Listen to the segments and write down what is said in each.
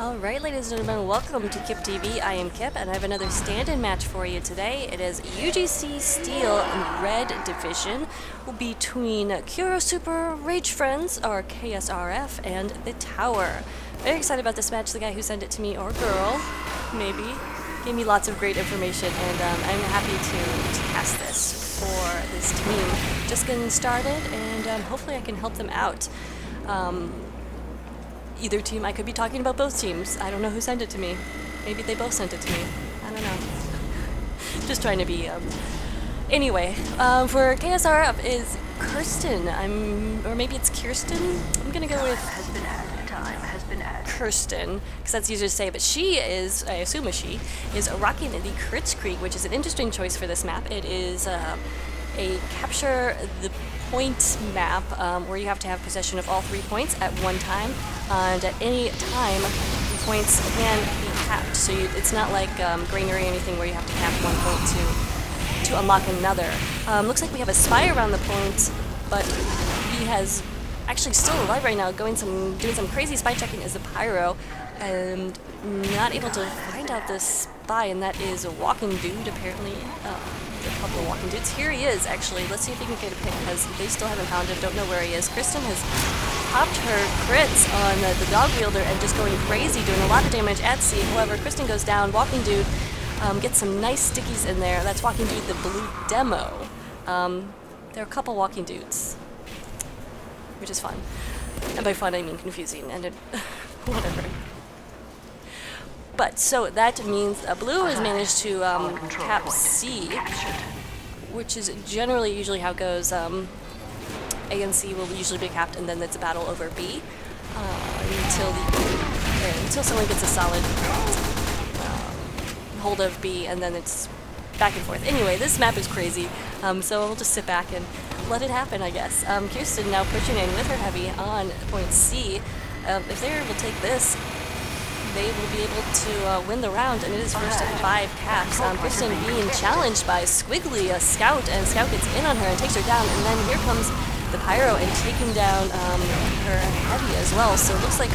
Alright, ladies and gentlemen, welcome to Kip TV. I am Kip, and I have another stand-in match for you today. It is UGC Steel in Red Division between Kuro Super Rage Friends, or KSRF, and the Tower. Very excited about this match. The guy who sent it to me, or girl, maybe, gave me lots of great information, and I'm happy to cast this for this team. Just getting started, and hopefully I can help them out. Either team. I could be talking about both teams. I don't know who sent it to me. Maybe they both sent it to me. I don't know. Just trying to be, Anyway, for KSRF is Kirsten. Or maybe it's Kirsten? I'm gonna go with Kirsten, because that's easier to say, but she is, I assume a she, is rocking the Crits Creek, which is an interesting choice for this map. It is, a capture the point map where you have to have possession of all 3 points at one time, and at any time the points can be capped. So it's not like Granary or anything where you have to cap 1 point to unlock another. Looks like we have a spy around the point, but he has actually still alive right now, doing some crazy spy checking as a pyro, and not able to find out this spy, and that is a walking dude apparently. A couple of walking dudes. Here he is, actually. Let's see if he can get a pick, because they still haven't found him. Don't know where he is. Kristen has popped her crits on the dog wielder and just going crazy, doing a lot of damage at sea. However, Kristen goes down. Walking dude gets some nice stickies in there. That's walking dude, the blue demo. There are a couple walking dudes, which is fun. And by fun, I mean confusing. And whatever. But, so that means blue has managed to cap C, which is generally usually how it goes. A and C will usually be capped, and then it's a battle over B until someone gets a solid hold of B, and then it's back and forth. Anyway, this map is crazy, so we'll just sit back and let it happen, I guess. Kirsten now pushing in with her heavy on point C. If they're able to take this, they will be able to win the round, and it is first at 5 caps. Kristen being challenged by Squiggly, a scout, and Scout gets in on her and takes her down, and then here comes the pyro and taking down her heavy as well. So it looks like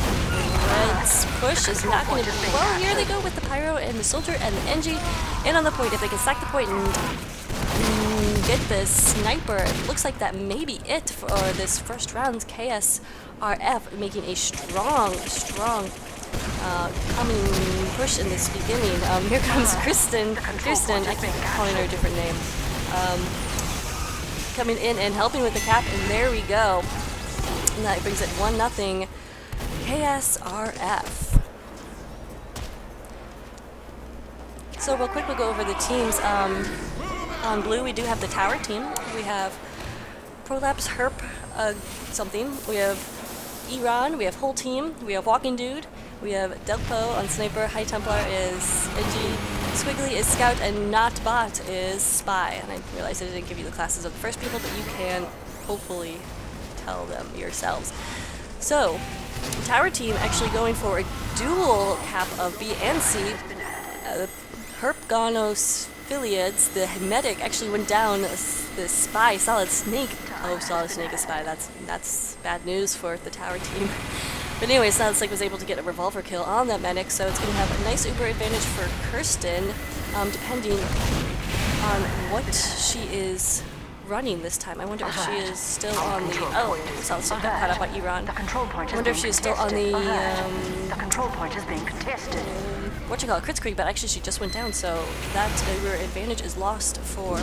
Red's push is not going to be well. Here they go with the pyro and the soldier and the NG in on the point. If they can stack the point and get the sniper, it looks like that may be it for this first round. KSRF making a strong coming push in this beginning. Here comes Kristen, I keep calling her a different name, coming in and helping with the cap, and there we go. And that brings it 1-0 KSRF. So real quick, we'll go over the teams. On blue, we do have the Tower team. We have Prolapse, Herp, something. We have Iran, we have Whole Team, we have Walking Dude, we have Delpo on Sniper, High Templar is NG, Squiggly is Scout, and Not Bot is Spy. And I realized I didn't give you the classes of the first people, but you can hopefully tell them yourselves. So, Tower Team actually going for a dual cap of B and C. Herp Ganos Philiads, the medic, actually went down. The Spy, Solid Snake. Oh, Solid Snake is Spy. That's bad news for the Tower team. But anyway, Solid Snake was able to get a revolver kill on that medic, so it's going to have a nice uber advantage for Kirsten, depending on what she is running this time. I wonder if she is still on the... Oh, Solid Snake got caught up by Iran. I wonder if she is still on the... The control point is being contested. Crits Creek, but actually she just went down, so that uber advantage is lost for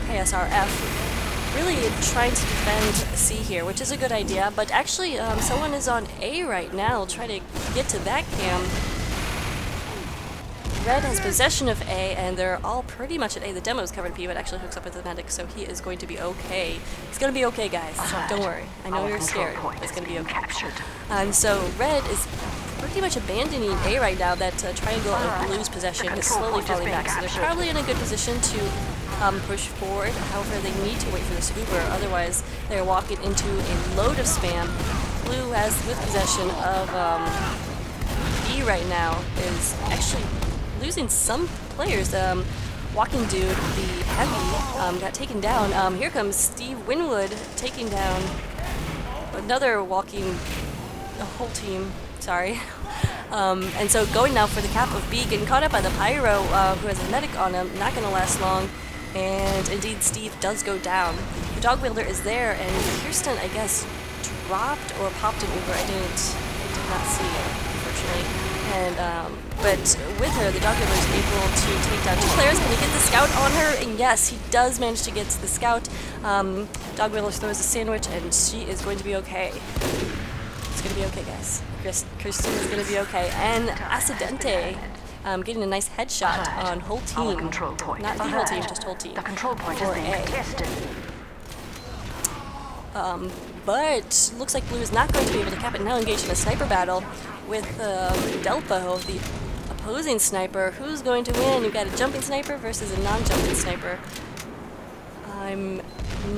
KSRF. Really trying to defend C here, which is a good idea, but actually someone is on A right now. I'll try to get to that cam. Red has possession of A, and they're all pretty much at A. The demo is covered P, but actually hooks up with the medic, so he is going to be okay. It's going to be okay, guys. Don't worry. I know you're scared. It's going to be okay. And so Red is pretty much abandoning A right now. That triangle of blue's possession is slowly falling back, so they're probably in a good position to push forward. However, they need to wait for this Uber, otherwise they're walking into a load of spam. Blue has with possession of B right now, is actually losing some players. Walking Dude, the heavy, got taken down. Here comes Steve Winwood taking down another walking, the whole team, sorry. And so going now for the cap of B, getting caught up by the Pyro, who has a medic on him, not going to last long. And indeed, Steve does go down. The dog wielder is there, and Kirsten, I guess, dropped or popped an Uber. I did not see it, unfortunately. And but with her, the dog wielder is able to take down 2 players. Can he get the scout on her? And yes, he does manage to get to the scout. Dog wielder throws a sandwich, and she is going to be okay. It's going to be okay, guys. Kirsten is going to be okay. And Accidente getting a nice headshot on whole team. Not the whole team, just whole team. The control point is being contested. But looks like Blue is not going to be able to cap it. Now engaged in a sniper battle with Delpo, the opposing sniper. Who's going to win? You've got a jumping sniper versus a non-jumping sniper. I'm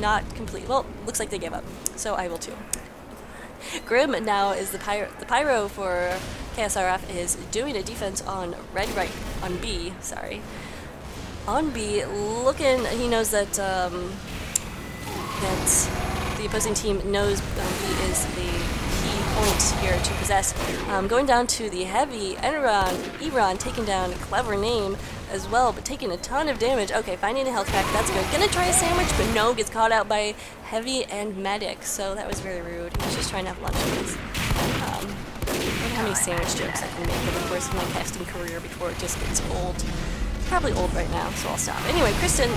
not complete. Well, looks like they gave up, so I will too. Grim now is the Pyro for KSRF is doing a defense on on B. Sorry, on B. Looking, he knows that that the opposing team knows B is the key point here to possess. Going down to the heavy, Ebron taking down a clever name as well, but taking a ton of damage. Okay, finding a health pack, that's good. Gonna try a sandwich, but no, gets caught out by heavy and medic, so that was very rude. He was just trying to have lunch, please. I don't know how many sandwich jokes I can make over the course of my casting career before it just gets old. Probably old right now, so I'll stop. Anyway, Kirsten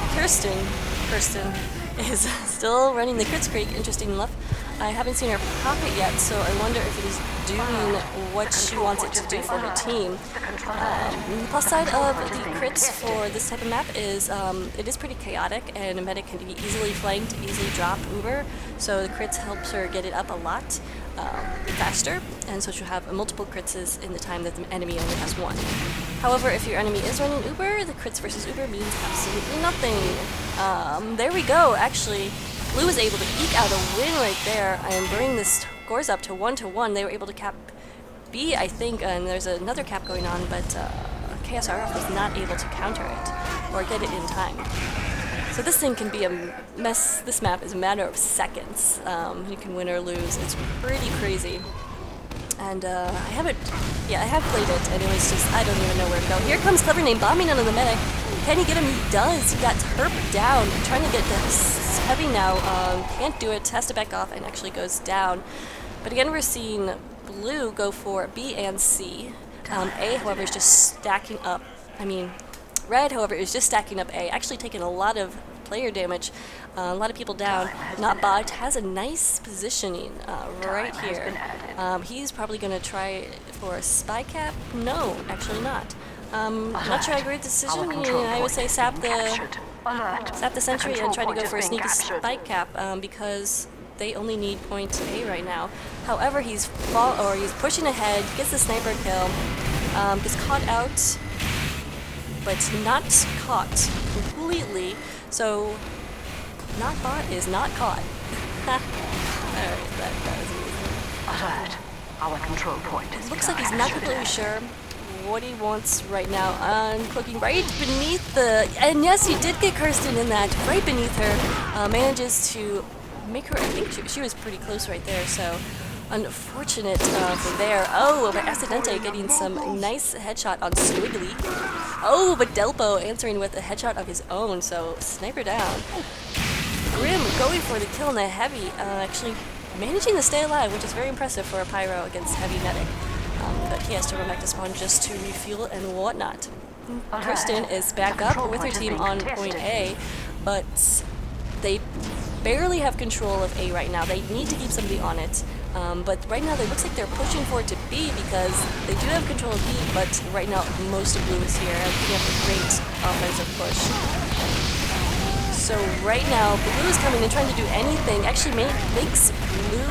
is still running the Crits Creek, interesting enough. I haven't seen her pop it yet, so I wonder if it is doing what she wants it to do for her team. The plus side of the crits for this type of map is it is pretty chaotic, and a medic can be easily flanked, easily drop Uber, so the crits helps her get it up a lot faster, and so she'll have multiple crits in the time that the enemy only has 1. However, if your enemy is running Uber, the crits versus Uber means absolutely nothing. There we go, actually. Blue was able to eke out a win right there and bring the scores up to 1-1. They were able to cap B, I think, and there's another cap going on, but KSRF was not able to counter it or get it in time. So this thing can be a mess. This map is a matter of seconds. You can win or lose. It's pretty crazy. And I have played it, and it was just, I don't even know where to go. Here comes Clever Name bombing onto the medic. Can he get him? He does. He got Terp down. Trying to get this heavy now. Can't do it. Has to back off and actually goes down. But again, we're seeing Blue go for B and C. A, however, is just stacking up. Red, however, is just stacking up A. Actually taking a lot of player damage. A lot of people down. Not Bot has a nice positioning right here. He's probably going to try for a spy cap. No, actually not. Not sure I agree with the decision. I would say sap the sentry and try to go for a sneaky spike cap because they only need point A right now. However, he's pushing ahead, gets the sniper kill, gets caught out, but not caught completely. So, not bot is not caught. Alright, that was easy. Alert. Our control point is looks like he's not completely sure what he wants right now. Cooking right beneath and yes, he did get Kirsten in that, right beneath her. Manages to make her, I think she was pretty close right there, so unfortunate for there. Oh, but Accidente getting some nice headshot on Squiggly. Oh, but Delpo answering with a headshot of his own, so sniper down. Grim going for the kill in the heavy, actually managing to stay alive, which is very impressive for a Pyro against heavy medic. But he has to run back to spawn just to refuel and whatnot. Kirsten is back up with her team on point A, but they barely have control of A right now. They need to keep somebody on it. But right now, it looks like they're pushing forward to B because they do have control of B, but right now, most of Blue is here, putting up a great offensive push. So right now, Blue is coming and trying to do anything. Actually, makes Blue...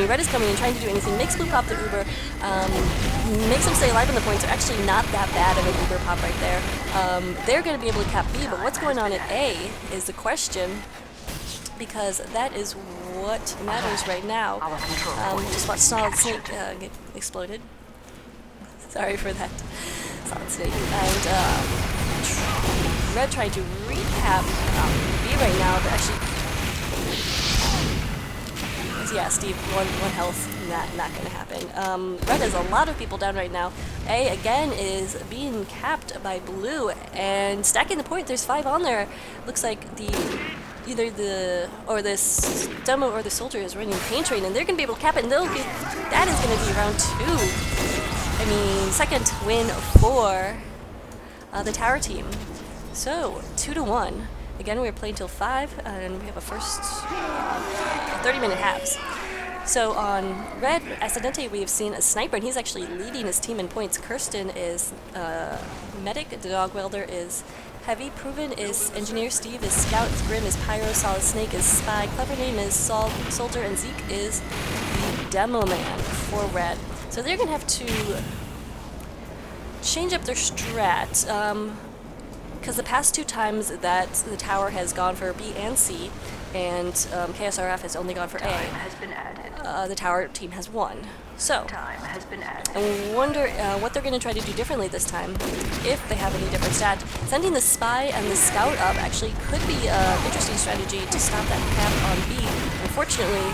Red is coming and trying to do anything. Makes Blue pop the Uber. Makes them stay alive on the points. They're actually not that bad of an Uber pop right there. They're going to be able to cap B, but what's going on at A is the question, because that is what matters right now. Just watched Solid Snake get exploded. Sorry for that. Solid Snake. And Red trying to recap B right now, but actually yeah, Steve, one health, not gonna happen. Red has a lot of people down right now. A, again, is being capped by Blue, and stacking the point, there's 5 on there. Looks like either this demo or the soldier is running Pain Train, and they're gonna be able to cap it, and that is gonna be round 2. I mean, second win for the tower team. So, 2-1. Again, we're playing till 5, and we have a first 30-minute halves. So on Red, Accidente, we have seen a sniper, and he's actually leading his team in points. Kirsten is medic, the dog welder is heavy, Proven is engineer, Steve is scout, Grim is pyro, Solid Snake is spy, Clever Name is soldier, and Zeke is the demo man for Red. So they're going to have to change up their strat. Because the past 2 times that the tower has gone for B and C, and KSRF has only gone for A, the tower team has won. So, I wonder what they're going to try to do differently this time, if they have any different stat. Sending the spy and the scout up actually could be an interesting strategy to stop that cap on B. Unfortunately,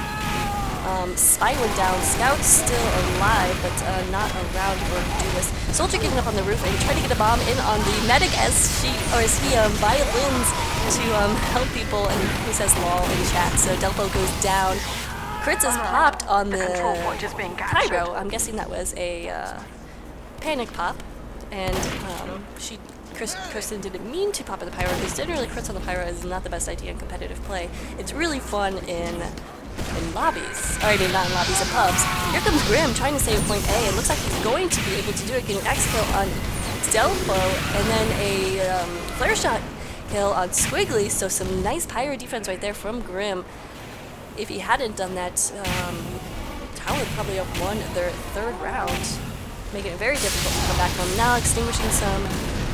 spy went down, scout's still alive, but not around for to do this. Soldier getting up on the roof and trying to get a bomb in on the medic as he violins to help people, and he says lol in chat, so Delpo goes down. Crits is popped on the pyro. I'm guessing that was a panic pop, and Kirsten didn't mean to pop in the pyro, because generally crits on the pyro is not the best idea in competitive play. It's really fun in lobbies. Or I mean, not in lobbies, in pubs. Here comes Grim trying to save point A. It looks like he's going to be able to do it, getting X kill on Delpo, and then a flare shot kill on Squiggly, so some nice pyro defense right there from Grim. If he hadn't done that, Tower would probably have won their 3rd round, making it very difficult to come back from. Now extinguishing some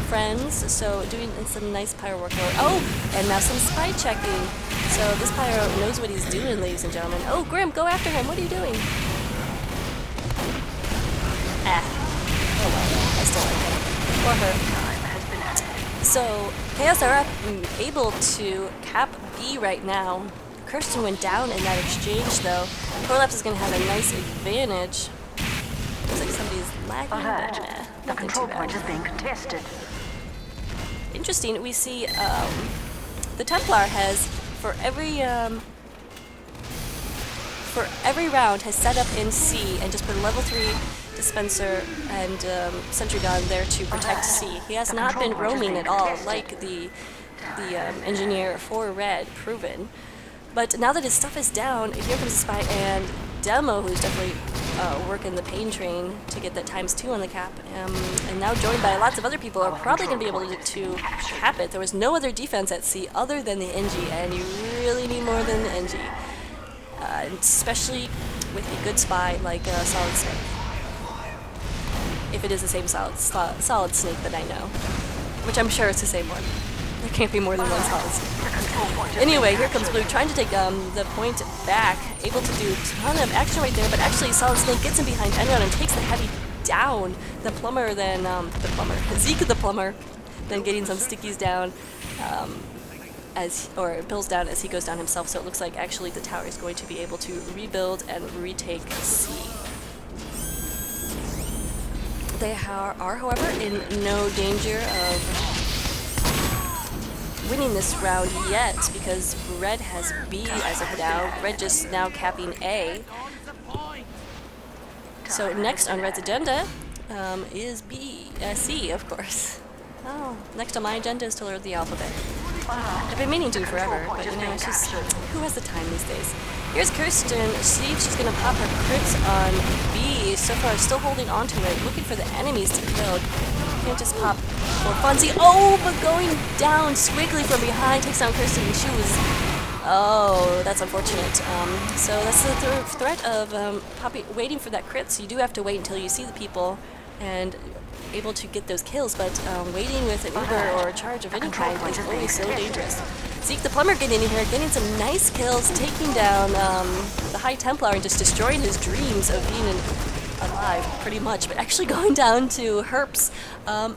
friends, so doing some nice pyro workload. Oh, and now some spy checking. So this pyro knows what he's doing, ladies and gentlemen. Oh, Grim, go after him. What are you doing? Oh well, I still like him. Or her. So KSRF able to cap B right now. Kirsten went down in that exchange, though. Prolapse is going to have a nice advantage. Looks like somebody's lagging, but the control point is being contested. Interesting. We see the Templar has for every round has set up in C and just put a level 3 dispenser and sentry gun there to protect C. He has not been roaming at all, like the engineer for Red, Proven. But now that his stuff is down, here comes the spy and Demo, who's definitely working the Pain Train to get that ×2 on the cap. And now joined by lots of other people are probably going to be able to cap it. There was no other defense at C other than the NG, and you really need more than the NG. Especially with a good spy like Solid Snake. If it is the same Solid Snake that I know. Which I'm sure it's the same one. There can't be more than one Solid Snake. Anyway, here comes Blue trying to take the point back. Able to do a ton of action right there, but actually Solid Snake gets him behind Enron and takes the heavy down. The plumber then, Zeke the plumber, then getting some stickies down. Or bills down as he goes down himself, so it looks like actually the tower is going to be able to rebuild and retake C. They are, however, in no danger of winning this round yet, because Red has B as of now. Red just now capping A. So next on Red's agenda is C, of course. Oh, next on my agenda is to learn the alphabet. I've been meaning to forever, but you know, it's just, who has the time these days? Here's Kirsten. She's going to pop her crits on B. So far, still holding on to it, looking for the enemies to kill. Can't just pop for funsies. Oh, but going down, Squiggly from behind takes down Kirsten, and she was... Oh, that's unfortunate. So that's the threat of waiting for that crit. So you do have to wait until you see the people and able to get those kills, but waiting with an Uber or a charge of any kind is always so dangerous. Zeke the plumber getting in here, getting some nice kills, taking down the High Templar and just destroying his dreams of being alive, pretty much, but actually going down to Herp's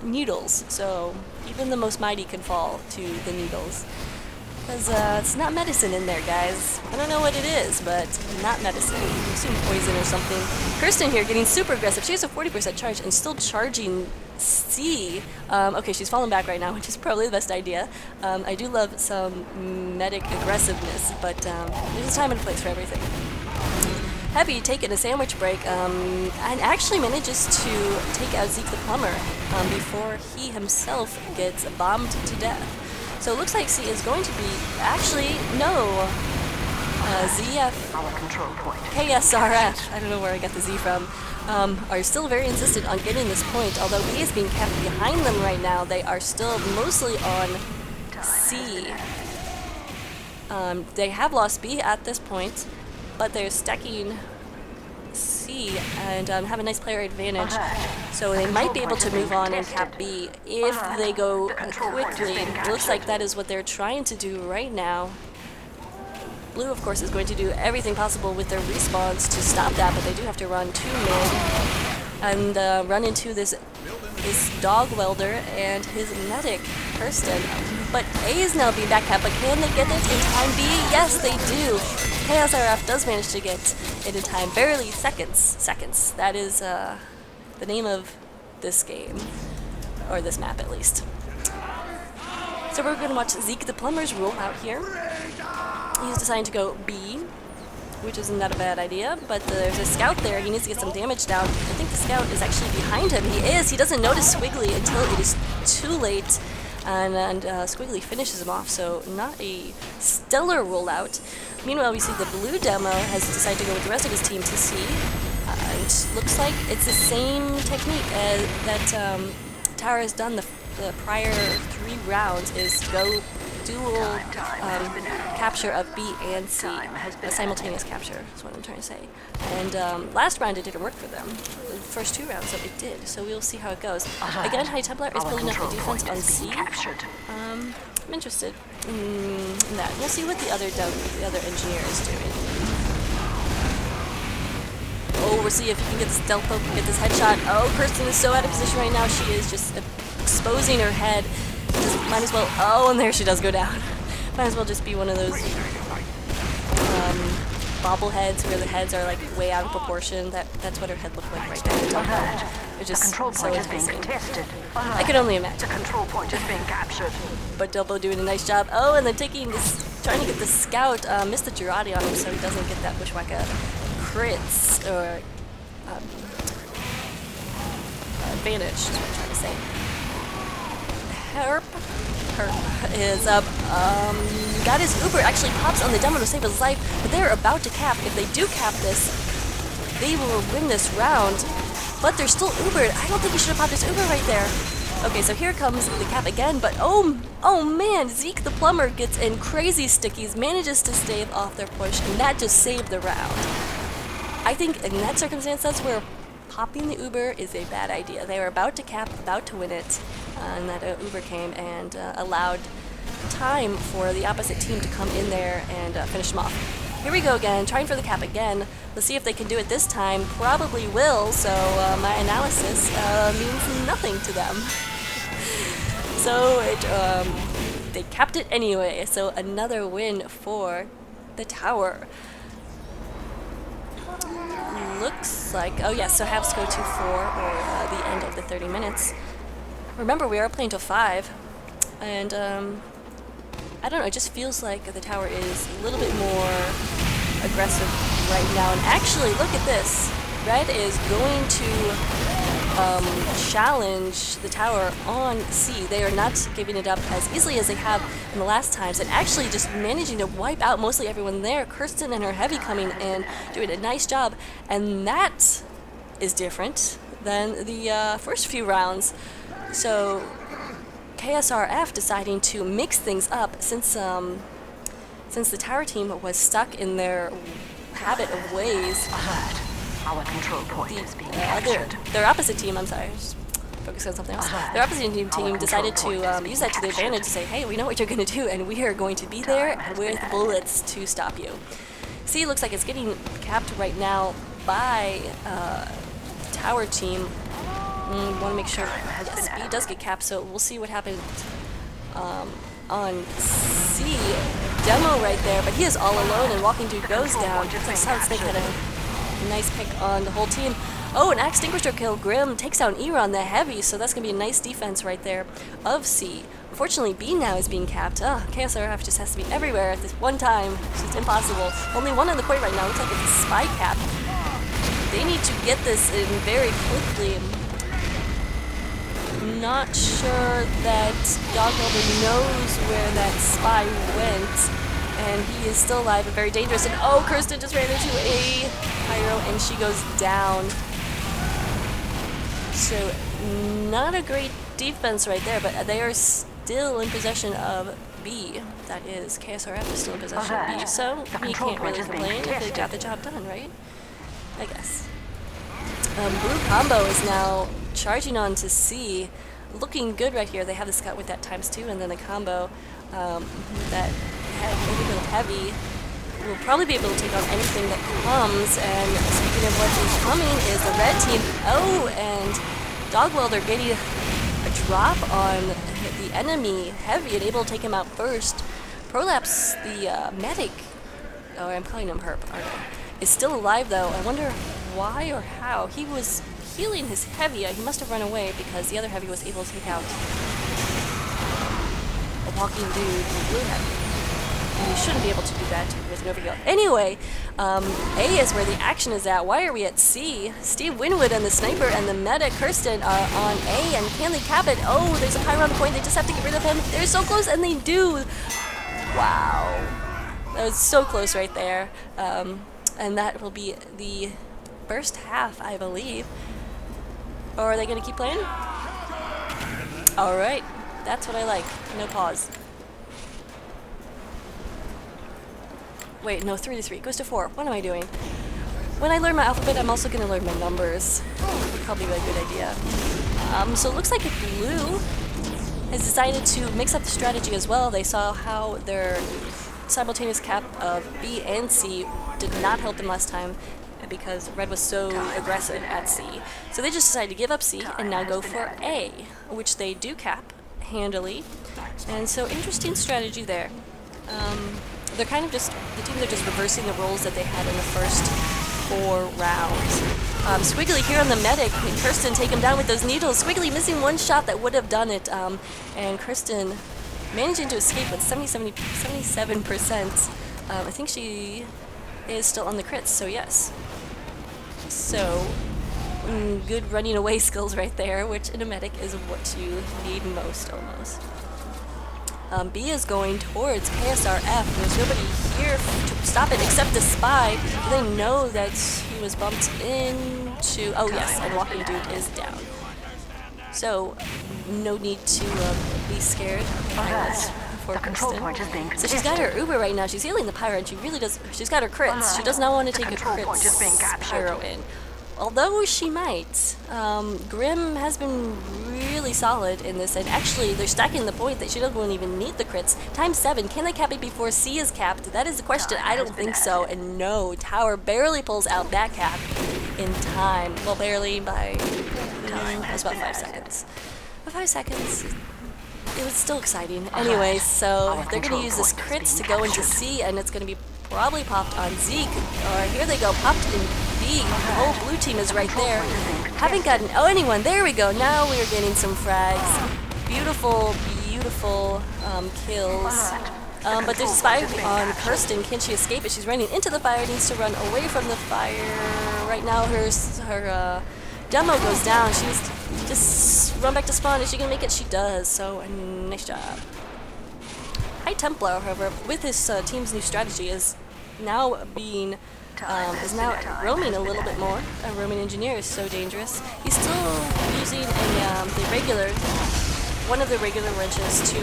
needles. So even the most mighty can fall to the needles. Because it's not medicine in there, guys. I don't know what it is, but not medicine. I assume poison or something. Kirsten here getting super aggressive. She has a 40% charge and still charging C. Okay, she's falling back right now, which is probably the best idea. I do love some medic aggressiveness, but there's a time and a place for everything. Heavy taking a sandwich break and actually manages to take out Zeke the Plumber before he himself gets bombed to death. So it looks like C is going to be, actually, no, ZF, Our control point. KSRF, I don't know where I got the Z from, are still very insistent on getting this point. Although B is being kept behind them right now, they are still mostly on C. They have lost B at this point, but they're stacking C and have a nice player advantage. So they might be able to move on and cap B if they go quickly. It looks like that is what they're trying to do right now. Blue, of course, is going to do everything possible with their respawns to stop that, but they do have to run to mid and run into this dog welder and his medic, Kirsten. But A is now being back cap, but can they get it in time B? Yes, they do. KSRF does manage to get it in time, barely seconds. That is the name of this game, or this map at least. So we're going to watch Zeke the Plumber's roll out here. He's deciding to go B, which isn't that a bad idea, but there's a scout there. He needs to get some damage down. I think the scout is actually behind him. He is. He doesn't notice Squiggly until it is too late, and Squiggly finishes him off, so not a stellar rollout. Meanwhile, we see the blue demo has decided to go with the rest of his team to C. It looks like it's the same technique that Tower has done the prior 3 rounds, is go dual capture of B and C, a simultaneous capture is what I'm trying to say. And last round it didn't work for them, the first 2 rounds, so it did. So we'll see how it goes. Again, High Templar is building up the defense on C. I'm interested in that. We'll see what the other engineer is doing. Oh, we'll see if he can get the stealth poke and get this headshot. Oh, Kirsten is so out of position right now. She is just exposing her head. Just might as well. Oh, and there she does go down. Might as well just be one of those bobbleheads where the heads are like way out of proportion. That's what her head looked like right there. It's just so enticing. I can only imagine. The control point is being captured. But Delbo doing a nice job. Oh, and then taking this, trying to get the scout. Missed the Girardi on him, so he doesn't get that Bushwhacker crits or advantage. Is what I'm trying to say. Herp is up. Got his Uber, actually pops on the demo to save his life, but they're about to cap. If they do cap this, they will win this round. But they're still Ubered. I don't think he should have popped his Uber right there. Okay, so here comes the cap again, but oh man, Zeke the Plumber gets in crazy stickies, manages to stave off their push, and that just saved the round. I think in that circumstance, that's where popping the Uber is a bad idea. They were about to cap, about to win it, and that Uber came and allowed time for the opposite team to come in there and finish them off. Here we go again, trying for the cap again. Let's see if they can do it this time. Probably will, so my analysis means nothing to them. So they capped it anyway, so another win for the Tower. Looks like, oh yes, so halves go to 4, or the end of the 30 minutes. Remember, we are playing till 5, and I don't know, it just feels like the Tower is a little bit more aggressive right now. And actually, look at this. Red is going to challenge the Tower on C. They are not giving it up as easily as they have in the last times, and actually just managing to wipe out mostly everyone there. Kirsten and her Heavy coming in, doing a nice job, and that is different than the first few rounds. So KSRF deciding to mix things up since the Tower team was stuck in their habit of ways. Our control point is being captured. Their opposite team, I'm sorry, just focus on something else. Their opposite team decided to use that to their advantage to say, hey, we know what you're going to do, and we are going to be there with bullets to stop you. C looks like it's getting capped right now by the Tower team. Want to make sure, yes, B does get capped, so we'll see what happens on C. Demo right there, but he is all alone, and Walking Dude goes down. Sounds like had a nice pick on the whole team. Oh, an Axe Extinguisher kill. Grim takes down Eron, the heavy, so that's going to be a nice defense right there of C. Unfortunately, B now is being capped. KSRF just has to be everywhere at this one time. It's just impossible. Only one on the court right now. Looks like it's a spy cap. They need to get this in very quickly. Not sure that Dogwelder knows where that spy went. And he is still alive and very dangerous. And oh, Kirsten just ran into a pyro and she goes down. So, not a great defense right there, but they are still in possession of B. That is, KSRF is still in possession of B, so we can't really complain if they got the job done, right? I guess. Blue combo is now charging on to C. Looking good right here. They have the scout with that ×2, and then the combo with that heavy will probably be able to take on anything that comes. And speaking of what is coming is the red team. Oh, and Dogwelder getting a drop on the enemy heavy and able to take him out first. Prolapse, the medic, oh, I'm calling him Herp, aren't I? Is still alive though. I wonder why or how. He was healing his heavy. He must have run away because the other heavy was able to take out a Walking Dude in blue heavy. And you shouldn't be able to do that with an overheal. Anyway, A is where the action is at. Why are we at C? Steve Winwood and the sniper and the medic Kirsten are on A, and can they cap it? Oh, there's a pyro on the point. They just have to get rid of him. They're so close, and they do. Wow. That was so close right there. And that will be the first half, I believe. Or are they going to keep playing? All right. That's what I like. No pause. Wait, no, 3 to 3. Goes to 4. What am I doing? When I learn my alphabet, I'm also going to learn my numbers. Would probably be a good idea. So it looks like Blue has decided to mix up the strategy as well. They saw how their simultaneous cap of B and C did not help them last time because Red was so aggressive at C. So they just decided to give up C and now go for A, which they do cap handily. And so interesting strategy there. They're kind of just, the teams are just reversing the roles that they had in the first 4 rounds. Squiggly here on the medic, and Kirsten take him down with those needles. Squiggly missing one shot that would have done it, and Kirsten managing to escape with 77%. I think she is still on the crits, so yes. So, good running away skills right there, which in a medic is what you need most, almost. B is going towards KSRF. There's nobody here to stop it except the spy. They know that he was bumped into... Oh yes, and Walking Dude is down. So, no need to be scared for Kristen. So she's got her Uber right now. She's healing the pyro, and she really does... She's got her crits. She does not want to take a crits pyro in. Although she might. Grim has been really solid in this, and actually they're stacking the point that she doesn't even need the crits. ×7, can they cap it before C is capped? That is the question. I don't think so, and no, Tower barely pulls out that cap in time. Well, barely by, that was about 5 seconds. But 5 seconds, it was still exciting. Anyway, so they're going to use this crits to go into C, and it's going to be probably popped on Zeke. Or here they go, popped in B. The whole blue team is right there. Haven't gotten anyone. There we go. Now we are getting some frags. Beautiful, beautiful kills. But there's a spy on Kirsten. Can she escape it? She's running into the fire. Needs to run away from the fire. Right now her demo goes down. She's just run back to spawn. Is she gonna make it? She does. So nice job. High Templar, however, with his team's new strategy, is now being roaming a little bit more. A roaming engineer is so dangerous. He's still using one of the regular wrenches to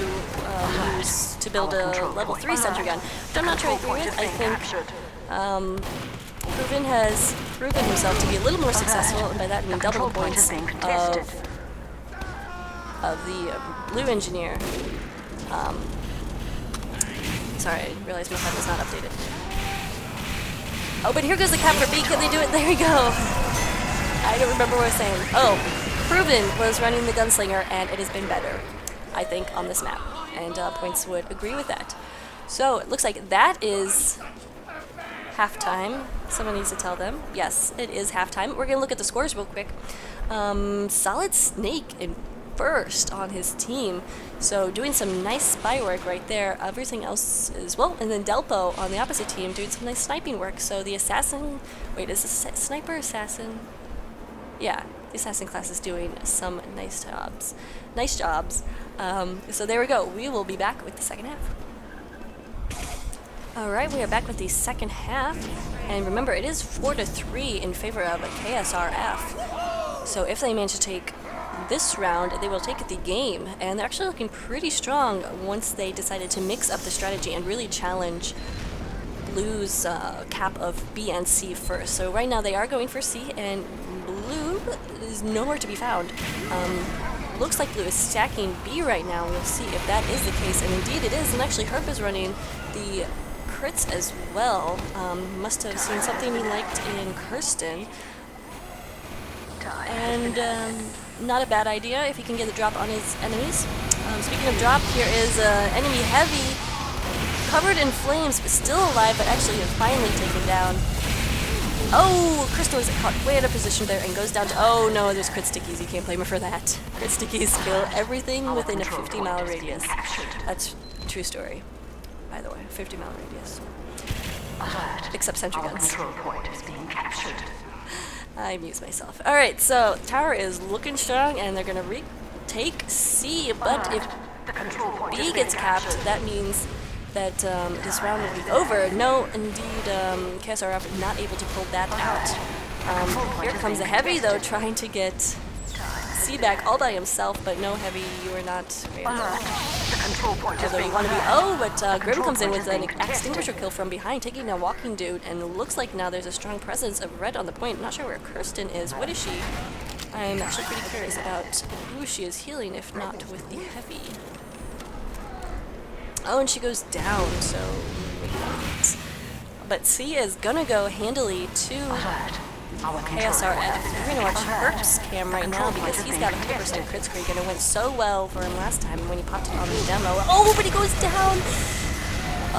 use to build a level 3 sentry gun, which I'm not sure I agree with. I think Proven has proven himself to be a little more successful, and by that I mean double the points of the blue engineer. Sorry, I realized my HUD was not updated. Oh, but here goes the cap for B. Can they do it? There we go. I don't remember what I was saying. Oh, Proven was running the gunslinger, and it has been better, I think, on this map. and points would agree with that. So it looks like that is halftime. Someone needs to tell them. Yes, it is halftime. We're going to look at the scores real quick. Solid Snake in first on his team. So doing some nice spy work right there. Everything else is, well, and then Delpo on the opposite team doing some nice sniping work. So the assassin, wait, is this sniper assassin? Yeah, the assassin class is doing some nice jobs. Nice jobs. So there we go. We will be back with the second half. Alright, we are back with the second half, and remember, it is 4-3 in favor of KSRF. So if they manage to take this round, they will take the game, and they're actually looking pretty strong once they decided to mix up the strategy and really challenge Blue's cap of B and C first. So right now they are going for C, and Blue is nowhere to be found. Looks like Blue is stacking B right now. We'll see if that is the case, and indeed it is, and actually Herb is running the crits as well. Must have seen something he liked in Kirsten. And not a bad idea if he can get the drop on his enemies. Speaking of drop, here is enemy heavy, covered in flames, but still alive, but actually finally taken down. Oh, Krista was caught way out of position there and goes down to, oh no, there's crit stickies, you can't blame her for that. Crit stickies kill everything within a 50-mile radius. That's a true story, by the way, 50-mile radius. Except sentry guns. Control point is being captured. I amuse myself. Alright, so tower is looking strong and they're gonna retake C, but if B gets capped, that means that this round will be over. No, indeed, KSRF not able to pull that out. Here comes the heavy though, trying to get C back all by himself, but no heavy, you are not able. Although you want to be, oh, but Grim comes in with an extinguisher kill from behind, taking a walking dude, and it looks like now there's a strong presence of red on the point. I'm not sure where Kirsten is. What is she? I'm actually pretty curious about who she is healing, if not with the heavy. Oh, and she goes down, so maybe not. But C is gonna go handily to KSRF. We're gonna watch Herp's cam right now because he's got 100% crit streak, and it went so well for him last time when he popped it on the demo. Oh, but he goes down!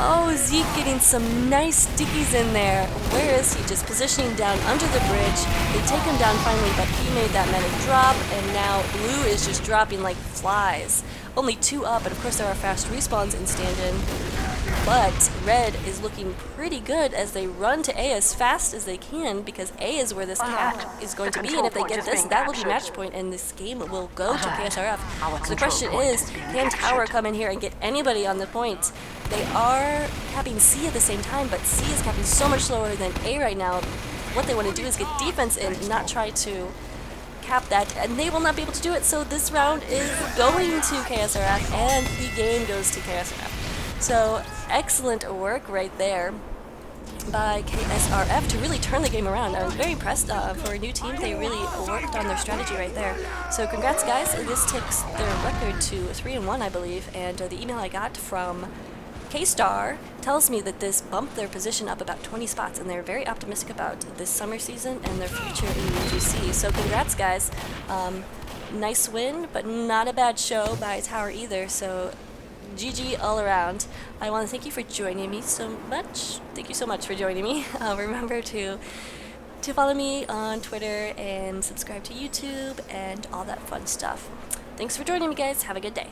Oh, Zeke getting some nice stickies in there. Where is he? Just positioning down under the bridge. They take him down finally, but he made that medic drop, and now Blue is just dropping like flies. Only 2 up, and of course there are fast respawns in Standin. But Red is looking pretty good as they run to A as fast as they can, because A is where this cap is going to be, and if they get this, that will be match point, and this game will go to KSRF. So the question is, can Tower come in here and get anybody on the point? They are capping C at the same time, but C is capping so much slower than A right now. What they want to do is get defense in, not try to cap that, and they will not be able to do it, so this round is going to KSRF, and the game goes to KSRF. So, excellent work right there by KSRF to really turn the game around. I was very impressed for a new team. They really worked on their strategy right there. So congrats guys, this takes their record to 3-1 I believe, and the email I got from K-Star tells me that this bumped their position up about 20 spots, and they're very optimistic about this summer season and their future in UGC. So congrats guys. Nice win, but not a bad show by Tower either, so GG all around. I want to thank you for joining me so much. Thank you so much for joining me. Remember to follow me on Twitter and subscribe to YouTube and all that fun stuff. Thanks for joining me guys. Have a good day.